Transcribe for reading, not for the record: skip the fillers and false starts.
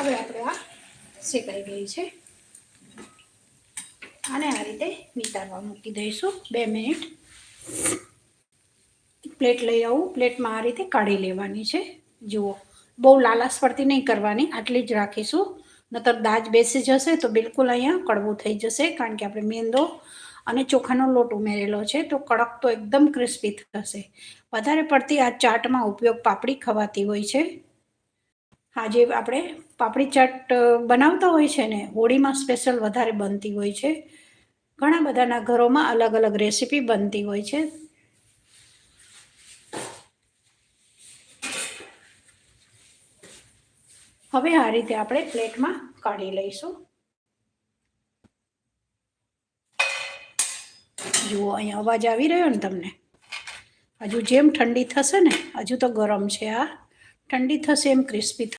હવે આપણે આ શેકાઈ ગઈ છે. આને આ રીતે નિતારવા મૂકી દઈશું 2 મિનિટ. પ્લેટ લઈ આવું. પ્લેટમાં આ રીતે કાઢી લેવાની છે. જુઓ, બહુ લાલાશ પડતી નહીં કરવાની, આટલી જ રાખીશું. નતર દાજ બેસી જશે તો બિલકુલ અહીંયા કડવું થઈ જશે, કારણ કે આપણે મેંદો અને ચોખાનો લોટ ઉમેરેલો છે, તો કડક તો એકદમ ક્રિસ્પી થશે. વધારે પડતી આ ચાટમાં ઉપયોગ પાપડી ખવાતી હોય છે. આ જે આપણે પાપડી ચાટ બનાવતા હોય છે ને, હોળીમાં સ્પેશિયલ વધારે બનતી હોય છે. ઘણા બધાના ઘરોમાં અલગ અલગ રેસીપી બનતી હોય છે. હવે આ રીતે આપણે પ્લેટમાં કાઢી લઈશું. જુઓ, અહીંયા અવાજ આવી રહ્યો ને તમને? હજુ જેમ ઠંડી થશે ને, હજુ તો ગરમ છે, આ ઠંડી થશે એમ ક્રિસ્પી